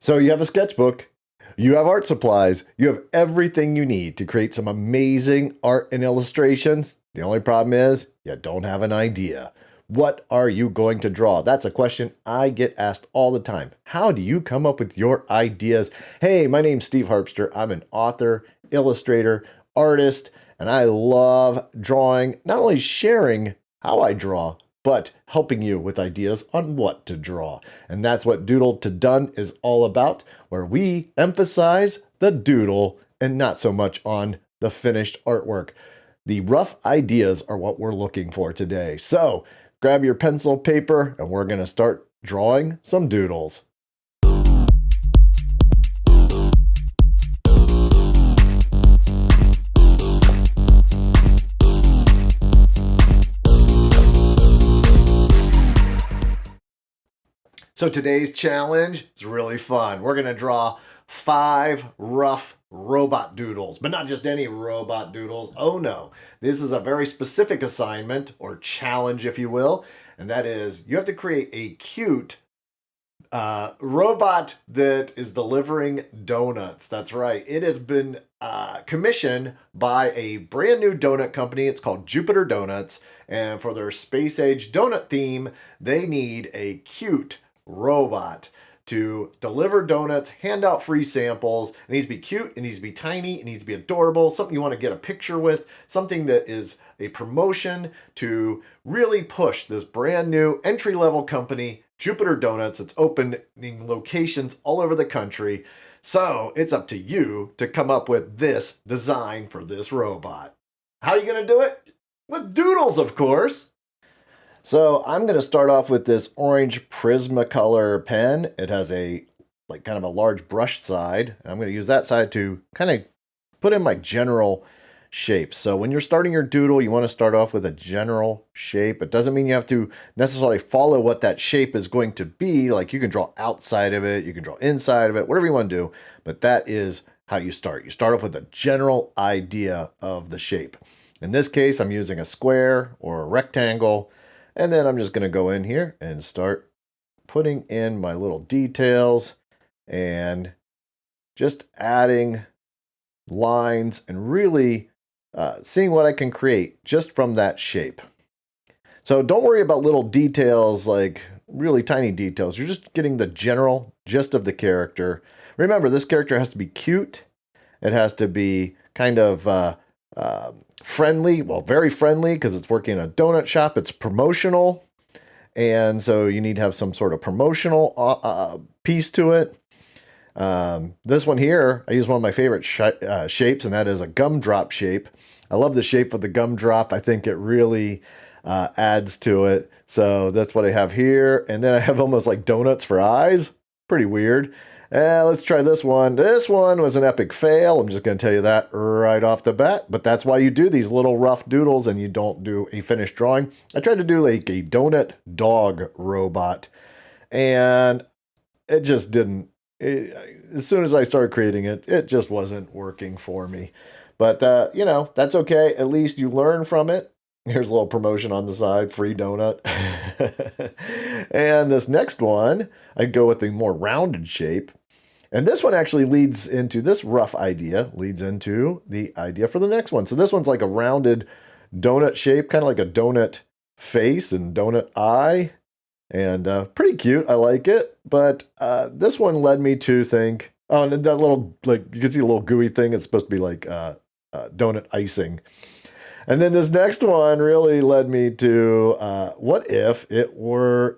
So you have a sketchbook, you have art supplies, you have everything you need to create some amazing art and illustrations. The only problem is you don't have an idea. What are you going to draw? That's a question I get asked all the time. How do you come up with your ideas? Hey, my name's Steve Harpster. I'm an author, illustrator, artist, and I love drawing, not only sharing how I draw, but helping you with ideas on what to draw. And that's what Doodle to Done is all about, where we emphasize the doodle and not so much on the finished artwork. The rough ideas are what we're looking for today. So grab your pencil, paper, and we're going to start drawing some doodles. So today's challenge is really fun. We're going to draw 5 rough robot doodles, but not just any robot doodles. Oh no, this is a very specific assignment or challenge, if you will. And that is you have to create a cute robot that is delivering donuts. That's right. It has been commissioned by a brand new donut company. It's called Jupiter Donuts. And for their space age donut theme, they need a cute robot to deliver donuts, hand out free samples. It needs to be cute, it needs to be tiny, it needs to be adorable, something you want to get a picture with, something that is a promotion to really push this brand new entry-level company, Jupiter Donuts. It's opening locations all over the country. So it's up to you to come up with this design for this robot. How are you going to do it? With doodles, of course. So I'm going to start off with this orange Prismacolor pen. It has a kind of a large brush side. And I'm going to use that side to kind of put in my general shapes. So when you're starting your doodle, you want to start off with a general shape. It doesn't mean you have to necessarily follow what that shape is going to be. Like you can draw outside of it, you can draw inside of it, whatever you want to do. But that is how you start. You start off with a general idea of the shape. In this case, I'm using a square or a rectangle. And then I'm just going to go in here and start putting in my little details and just adding lines and really seeing what I can create just from that shape. So don't worry about little details, like really tiny details. You're just getting the general gist of the character. Remember, this character has to be cute. It has to be kind of friendly, well, very friendly because it's working in a donut shop. It's promotional. And so you need to have some sort of promotional piece to it. This one here, I use one of my favorite shapes, and that is a gumdrop shape. I love the shape of the gumdrop. I think it really adds to it. So that's what I have here. And then I have almost like donuts for eyes. Pretty weird. Let's try this one. This one was an epic fail. I'm just going to tell you that right off the bat. But that's why you do these little rough doodles and you don't do a finished drawing. I tried to do like a donut dog robot. And it just didn't. As soon as I started creating it, it just wasn't working for me. But, you know, that's okay. At least you learn from it. Here's a little promotion on the side, free donut. And this next one, I go with the more rounded shape. And this one actually leads into, this rough idea leads into the idea for the next one. So this one's like a rounded donut shape, kind of like a donut face and donut eye. And pretty cute, I like it. But this one led me to think, oh, and that little, like, you can see a little gooey thing. It's supposed to be like donut icing. And then this next one really led me to, what if it were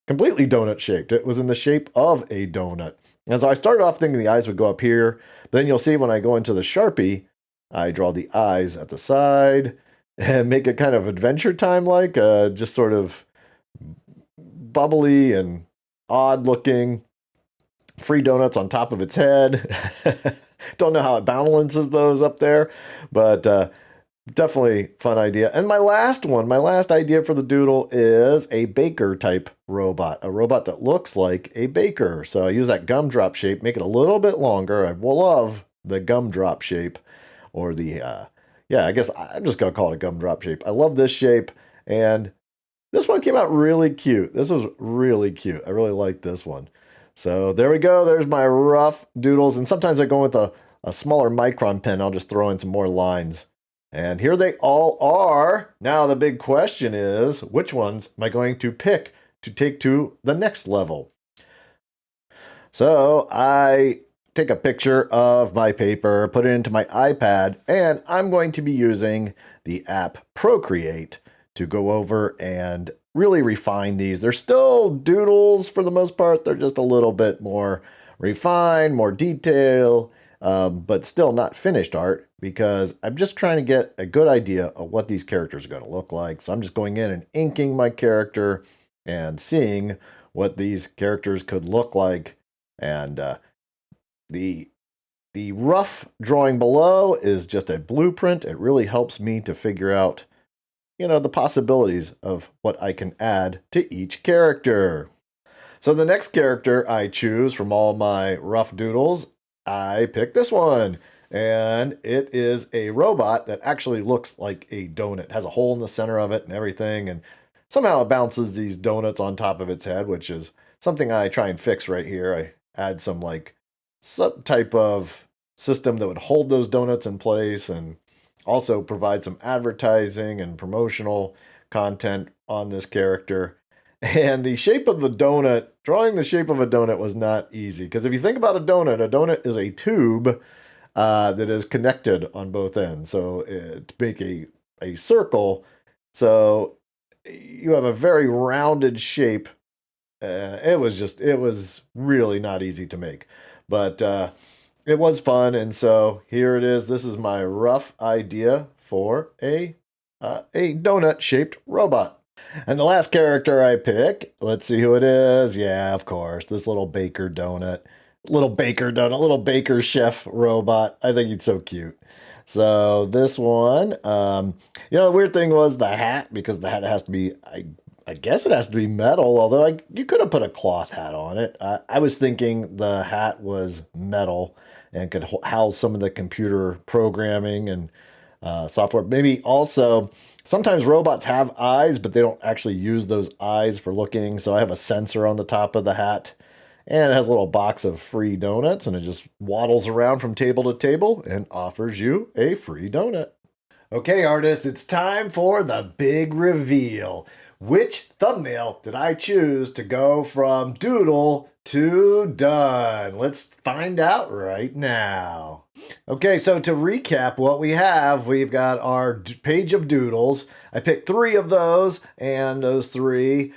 completely donut shaped? It was in the shape of a donut. And so I started off thinking the eyes would go up here. Then you'll see when I go into the Sharpie, I draw the eyes at the side and make it kind of Adventure Time-like, just sort of bubbly and odd looking. Free donuts on top of its head. Don't know how it balances those up there, but definitely fun idea. And my last idea for the doodle is a baker type robot, a robot that looks like a baker. So I use that gumdrop shape, make it a little bit longer. I love the gumdrop shape, or the, I guess I'm just going to call it a gumdrop shape. I love this shape, and this one came out really cute. This was really cute. I really like this one. So there we go. There's my rough doodles. And sometimes I go with a smaller micron pen. I'll just throw in some more lines. And here they all are. Now the big question is, which ones am I going to pick to take to the next level? So I take a picture of my paper, put it into my iPad, and I'm going to be using the app Procreate to go over and really refine these. They're still doodles for the most part. They're just a little bit more refined, more detail, but still not finished art because I'm just trying to get a good idea of what these characters are going to look like. So I'm just going in and inking my character and seeing what these characters could look like. And the rough drawing below is just a blueprint. It really helps me to figure out, the possibilities of what I can add to each character. So the next character I choose from all my rough doodles, I pick this one. And it is a robot that actually looks like a donut. It has a hole in the center of it and everything. And somehow it bounces these donuts on top of its head, which is something I try and fix right here. I add some some type of system that would hold those donuts in place and also provide some advertising and promotional content on this character. And the shape of the donut, drawing the shape of a donut was not easy because if you think about a donut is a tube that is connected on both ends. So to make a circle, so you have a very rounded shape. It was really not easy to make, but it was fun. And so here it is. This is my rough idea for a donut shaped robot. And the last character I pick, let's see who it is. Yeah, of course, this little baker donut, little baker chef robot. I think he's so cute. So this one, the weird thing was the hat, because the hat has to be, I guess it has to be metal, although you could have put a cloth hat on it. I was thinking the hat was metal and could house some of the computer programming and software. Maybe also, sometimes robots have eyes, but they don't actually use those eyes for looking. So I have a sensor on the top of the hat, and it has a little box of free donuts, and it just waddles around from table to table and offers you a free donut. Okay, artists, it's time for the big reveal. Which thumbnail did I choose to go from doodle to done? Let's find out right now. Okay, so to recap what we have, we've got our page of doodles. I picked 3 of those, and those 3,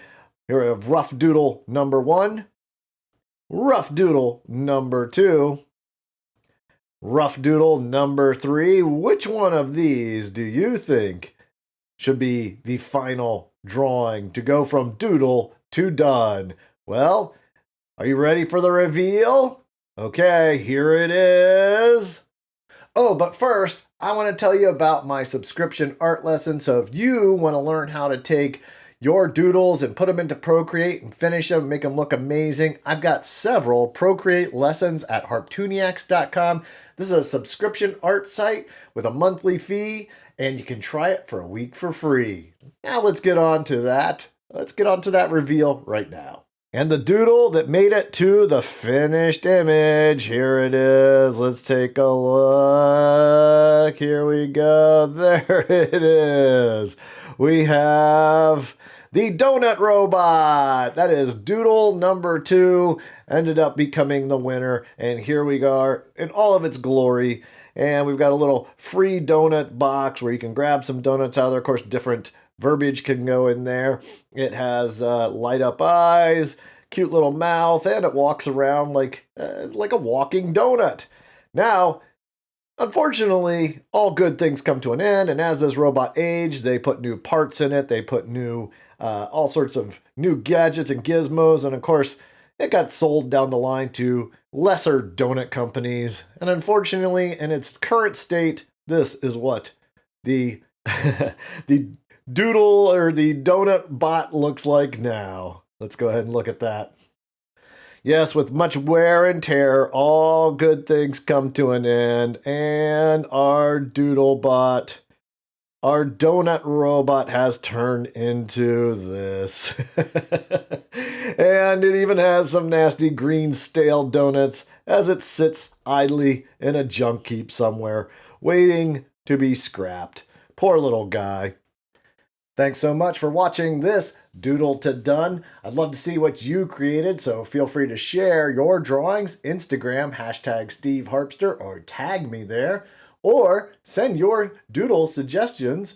here we have rough doodle number 1, rough doodle number 2, rough doodle number 3. Which one of these do you think should be the final drawing to go from doodle to done? Well, are you ready for the reveal? Okay, here it is. Oh, but first, I want to tell you about my subscription art lesson. So if you want to learn how to take your doodles and put them into Procreate and finish them, make them look amazing, I've got several Procreate lessons at HARPTOONIACS.com. This is a subscription art site with a monthly fee, and you can try it for a week for free. Now let's get on to that. Let's get on to that reveal right now. And the doodle that made it to the finished image, here it is. Let's take a look. Here we go. There it is. We have the donut robot. That is doodle number 2, ended up becoming the winner. And here we are in all of its glory. And we've got a little free donut box where you can grab some donuts out of there. Of course, different verbiage can go in there. It has light up eyes, cute little mouth, and it walks around like a walking donut. Now, unfortunately, all good things come to an end, and as this robot aged, they put new parts in it. They put new all sorts of new gadgets and gizmos, and of course, it got sold down the line to lesser donut companies. And unfortunately, in its current state, this is what the the doodle or the donut bot looks like now. Let's go ahead and look at that. Yes, with much wear and tear, all good things come to an end, and our doodle bot our donut robot has turned into this. And it even has some nasty green stale donuts as it sits idly in a junk heap somewhere, waiting to be scrapped. Poor little guy. Thanks so much for watching this Doodle to Done. I'd love to see what you created, so feel free to share your drawings, Instagram, #SteveHarpster, or tag me there, or send your doodle suggestions.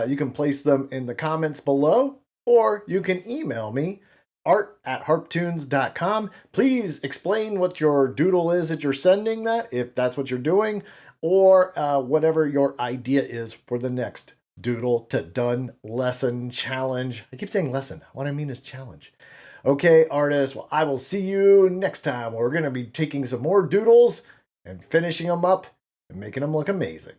You can place them in the comments below, or you can email me, art@harptoons.com. Please explain what your doodle is that you're sending that, if that's what you're doing, or whatever your idea is for the next Doodle to Done lesson challenge. I keep saying lesson. What I mean is challenge. Okay, artists. Well, I will see you next time. We're going to be taking some more doodles and finishing them up and making them look amazing.